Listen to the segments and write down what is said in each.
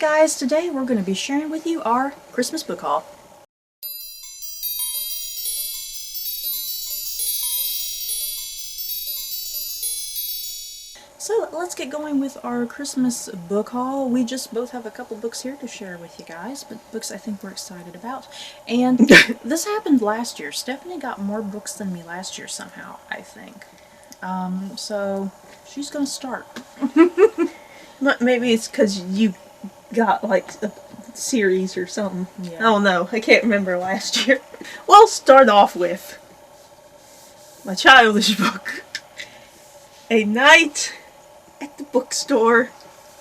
guys, today we're going to be sharing with you our Christmas book haul. So let's get going with our Christmas book haul. We just both have a couple books here to share with you guys, but books I think we're excited about. And this happened last year. Stephanie got more books than me last year somehow, I think. So she's going to start. Maybe it's because you got like a series or something. Yeah. I don't know. I can't remember last year. Well, start off with my childish book. A Night at the Bookstore.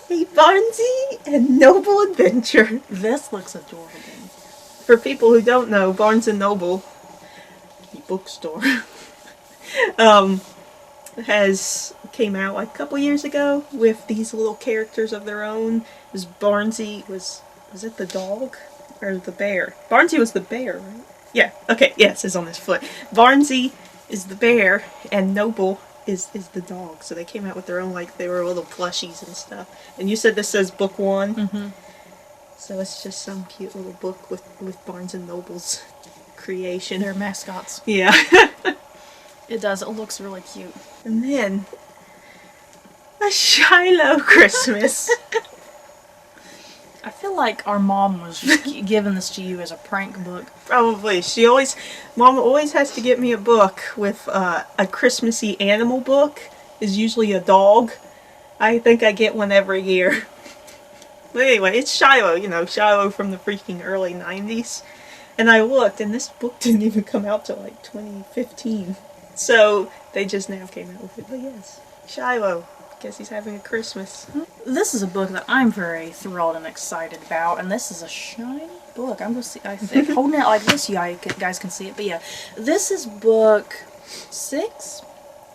A Barnesy and Noble Adventure. This looks adorable. For people who don't know, Barnes and Noble, the bookstore, came out like a couple years ago with these little characters of their own. It was Barnesy, was it the dog or the bear? Barnesy was the bear, right? Yeah. Okay. Yes, it's on his foot. Barnesy is the bear and Noble is the dog. So they came out with their own, like, they were little plushies and stuff. And you said this says book 1. Mm-hmm. So it's just some cute little book with Barnes and Noble's creation. They're mascots. Yeah. It does. It looks really cute. And then a Shiloh Christmas. I feel like our mom was just giving this to you as a prank book. Probably. Mom always has to get me a book with a Christmassy animal book. Is usually a dog. I think I get one every year. But anyway, it's Shiloh, Shiloh from the freaking early 90s. And I looked, and this book didn't even come out till like 2015. So they just now came out with it. But yes, Shiloh. Guess he's having a Christmas. This is a book that I'm very thrilled and excited about, and this is a shiny book. I'm just, I think, holding it like this, you guys can see it. But yeah, this is book 6,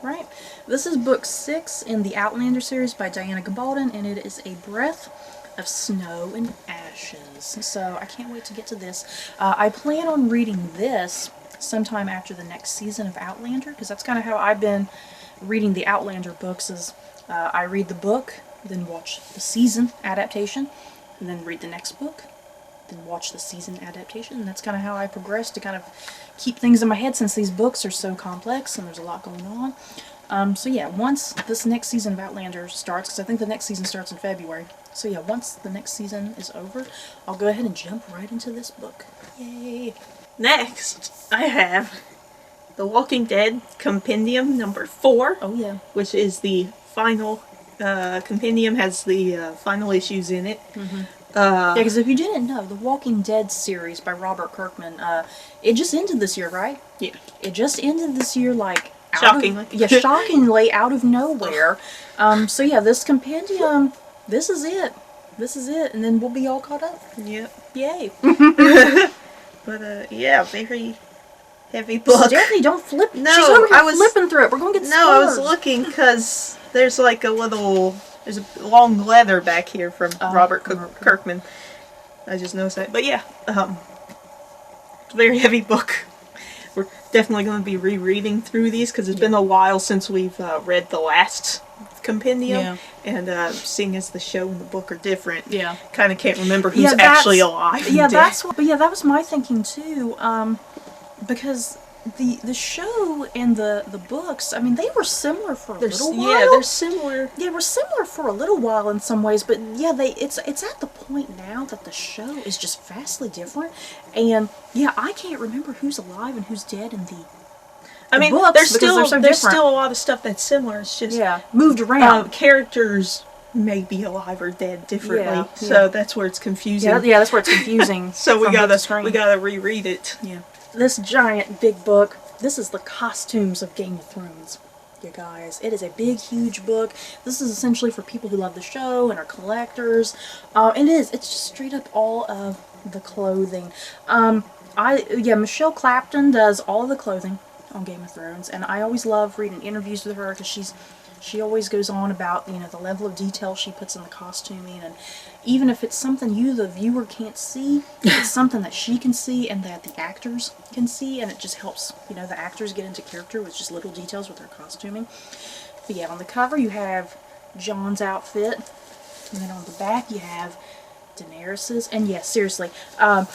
right? This is book 6 in the Outlander series by Diana Gabaldon, and it is A Breath of Snow and Ashes. So I can't wait to get to this. I plan on reading this sometime after the next season of Outlander, because that's kind of how I've been reading the Outlander books. I read the book, then watch the season adaptation, and then read the next book, then watch the season adaptation, and that's kind of how I progress to kind of keep things in my head since these books are so complex and there's a lot going on. So yeah, once this next season of Outlander starts, because I think the next season starts in February, so yeah, once the next season is over, I'll go ahead and jump right into this book. Yay! Next, I have The Walking Dead Compendium number 4. Oh yeah. Which is the final compendium, has the final issues in it. Mm-hmm. Yeah, because if you didn't know, the Walking Dead series by Robert Kirkman, it just ended this year, right? Yeah. It just ended this year, like, shockingly. Shockingly out of nowhere. So yeah, this compendium, this is it. This is it, and then we'll be all caught up. Yep. Yay. But yeah, very heavy book. Stephanie, don't flip. No, she's over here I was flipping through it. We're gonna get spoilers. No, I was looking because there's like there's a long leather back here from Robert Kirkman. I just noticed that. But yeah, very heavy book. We're definitely going to be rereading through these because it's been a while since we've read the last compendium. Yeah. And seeing as the show and the book are different, Yeah. kind of can't remember who's actually alive. Yeah, and dead. but yeah, that was my thinking too. Because the show and the books, I mean, they were similar for a little while. Yeah, they're similar. Yeah, we're similar for a little while in some ways, but yeah, it's at the point now that the show is just vastly different, and yeah, I can't remember who's alive and who's dead in the books, there's still so there's still a lot of stuff that's similar. It's just moved around. Characters may be alive or dead differently, so that's where it's confusing. Yeah, that's where it's confusing. So we gotta reread it. Yeah. This giant, big book, this is the costumes of Game of Thrones, you guys. It is a big, huge book. This is essentially for people who love the show and are collectors. It's just straight up all of the clothing. Michelle Clapton does all of the clothing on Game of Thrones, and I always love reading interviews with her because she always goes on about, the level of detail she puts in the costuming, and even if it's something you, the viewer, can't see, it's something that she can see and that the actors can see, and it just helps, the actors get into character with just little details with their costuming. But yeah, on the cover you have John's outfit, and then on the back you have Daenerys's. And yeah, seriously,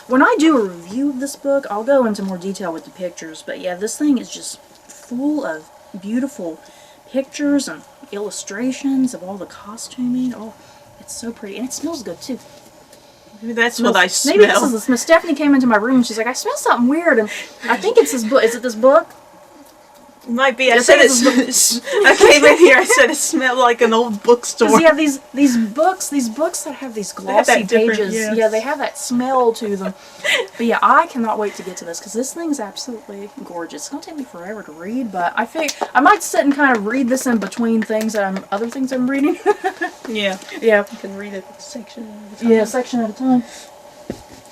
when I do a review of this book, I'll go into more detail with the pictures. But yeah, this thing is just full of beautiful pictures and illustrations of all the costuming. Oh, it's so pretty. And it smells good, too. Maybe that's what I smell. Maybe this is the smell. Stephanie came into my room and she's like, I smell something weird. And I think it's this book. Is it this book? It might be. I said I came in here. I said it smelled like an old bookstore. Yeah, these books that have these glossy pages. Yes. Yeah, they have that smell to them. But yeah, I cannot wait to get to this because this thing's absolutely gorgeous. It's gonna take me forever to read, but I think I might sit and kind of read this in between other things I'm reading. Yeah. Yeah. You can read it section at a time. Yeah, section at a time.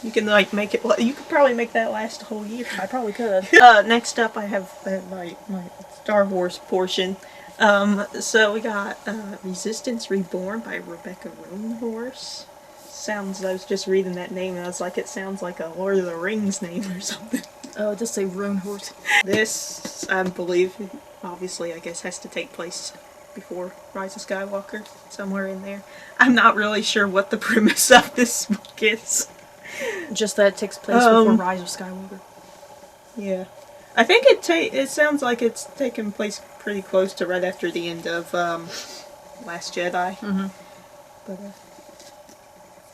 You can like make it. You could probably make that last a whole year. I probably could. Next up, I have my Star Wars portion. So we got Resistance Reborn by Rebecca Roanhorse. Sounds. I was just reading that name and I was like, it sounds like a Lord of the Rings name or something. Oh, just say Roanhorse. This, I believe, obviously, I guess, has to take place before Rise of Skywalker, somewhere in there. I'm not really sure what the premise of this book is. Just that it takes place before Rise of Skywalker. Yeah. I think it sounds like it's taking place pretty close to right after the end of Last Jedi. Mm-hmm. But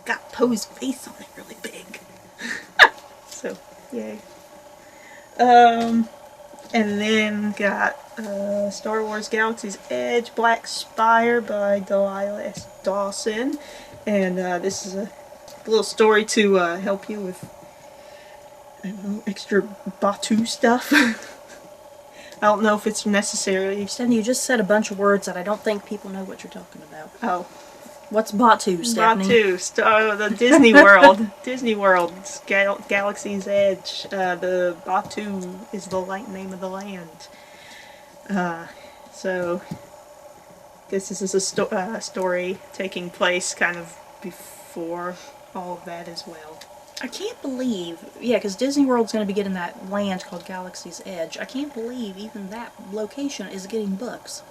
got Poe's face on it really big. So, yay. And then got Star Wars Galaxy's Edge, Black Spire by Delilah S. Dawson. And this is a little story to help you with, I don't know, extra Batu stuff. I don't know if it's necessarily... Stephanie, you just said a bunch of words that I don't think people know what you're talking about. Oh. What's Batu, Stephanie? Batu, the Disney World. Disney World, Galaxy's Edge. The Batu is the name of the land. So, I guess this is a story taking place kind of before all of that as well. I can't believe, yeah, because Disney World's going to be getting that land called Galaxy's Edge. I can't believe even that location is getting books.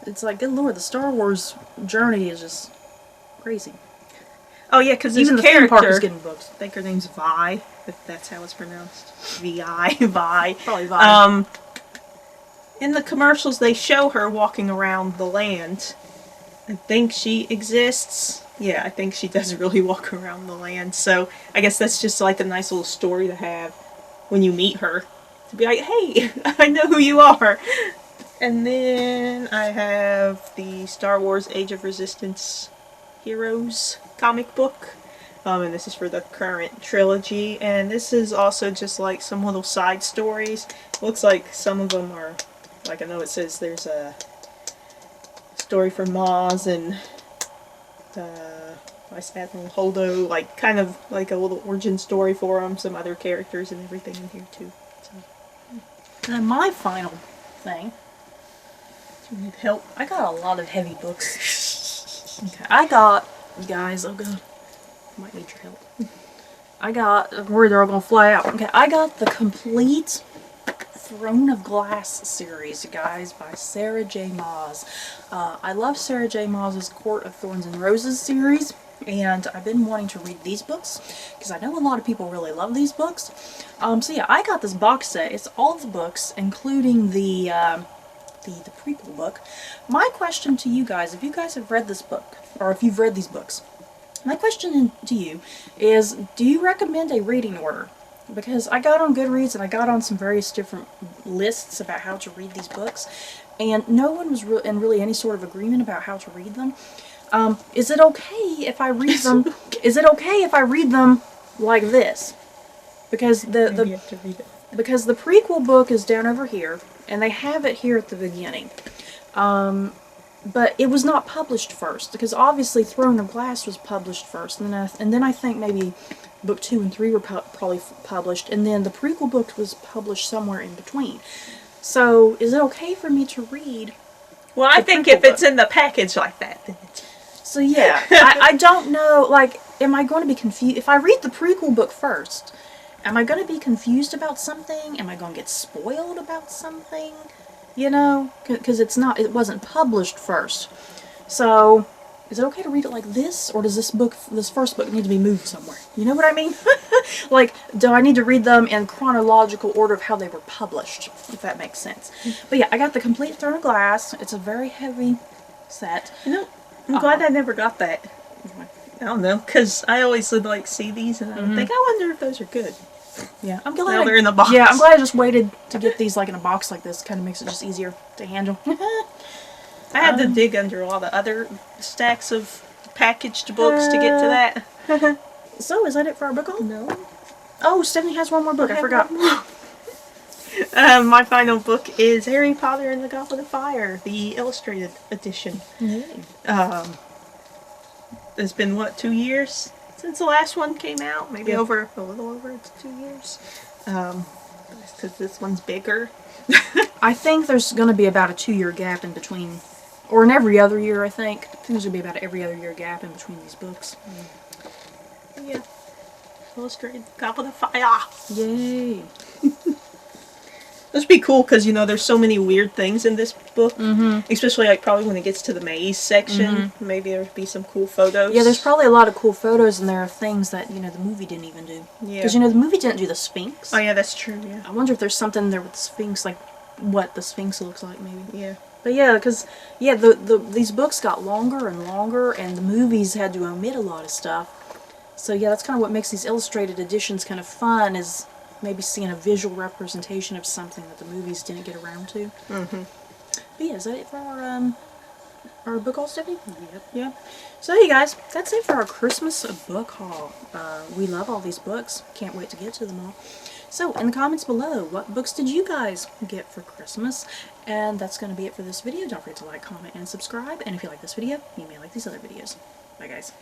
It's like, good lord, the Star Wars journey is just crazy. Oh yeah, because even the theme park is getting books. I think her name's Vi, if that's how it's pronounced. Vi, Vi. Probably Vi. In the commercials, they show her walking around the land. I think she exists. Yeah, I think she does really walk around the land. So I guess that's just like a nice little story to have when you meet her. To be like, hey, I know who you are. And then I have the Star Wars Age of Resistance Heroes comic book. And this is for the current trilogy. And this is also just like some little side stories. Looks like some of them are, like I know it says there's a story for Maz and Vice Admiral Holdo, like kind of like a little origin story for them. Some other characters and everything in here too. So. And then my final thing. Do you need help? I got a lot of heavy books. Okay, I got, guys, oh god, might need your help. I'm worried they're all gonna fly out. Okay, I got the complete Throne of Glass series, guys, by Sarah J. Maas. I love Sarah J. Maas's Court of Thorns and Roses series, and I've been wanting to read these books because I know a lot of people really love these books. So yeah, I got this box set. It's all the books, including the prequel book. My question to you guys, if you guys have read this book, or if you've read these books, my question to you is, do you recommend a reading order? Because I got on Goodreads and I got on some various different lists about how to read these books, and no one was in really any sort of agreement about how to read them. Is it okay if I read them? Is it okay if I read them like this? Because because the prequel book is down over here, and they have it here at the beginning. But it was not published first, because obviously Throne of Glass was published first, and then I think maybe book 2 and 3 were probably published, and then the prequel book was published somewhere in between. So, is it okay for me to read? Well, I think if it's in the package like that, then it's... So yeah, I don't know, like, am I going to be confused? If I read the prequel book first, am I going to be confused about something? Am I going to get spoiled about something? You know, because it wasn't published first. So, is it okay to read it like this, or does this first book need to be moved somewhere? You know what I mean? Like, do I need to read them in chronological order of how they were published, if that makes sense? But yeah, I got the complete Throne of Glass. It's a very heavy set. You know, I'm glad I never got that. I don't know, because I always would like see these and I would think, I wonder if those are good. Yeah, I'm glad Now they're in the box. Yeah, I'm glad I just waited to get these like in a box like this. Kind of makes it just easier to handle. I had to dig under all the other stacks of packaged books to get to that. So, is that it for our book haul? No. Oh, Stephanie has one more book. I forgot. My final book is Harry Potter and the Goblet of Fire, the illustrated edition. It's been, what, 2 years since the last one came out? Maybe a little over 2 years. Because this one's bigger. I think there's going to be about a 2-year gap in between, or in every other year, I think. I think there's going to be about an every other year gap in between these books. Yeah. Illustrated Goblet of Fire. Yay. This would be cool because, you know, there's so many weird things in this book. Especially, like, probably when it gets to the maze section. Maybe there would be some cool photos. Yeah, there's probably a lot of cool photos in there of things that, you know, the movie didn't even do. Yeah. Because, you know, the movie didn't do the Sphinx. Oh, yeah, that's true, yeah. I wonder if there's something there with the Sphinx, like what the Sphinx looks like, maybe. Yeah. But yeah, because, yeah, these books got longer and longer, and the movies had to omit a lot of stuff. So yeah, that's kind of what makes these illustrated editions kind of fun, is maybe seeing a visual representation of something that the movies didn't get around to. But yeah, is that it for our book haul, Stephanie? Yep. Yeah. So you guys, that's it for our Christmas book haul. We love all these books. Can't wait to get to them all. So, in the comments below, what books did you guys get for Christmas? And that's going to be it for this video. Don't forget to like, comment, and subscribe. And if you like this video, you may like these other videos. Bye, guys.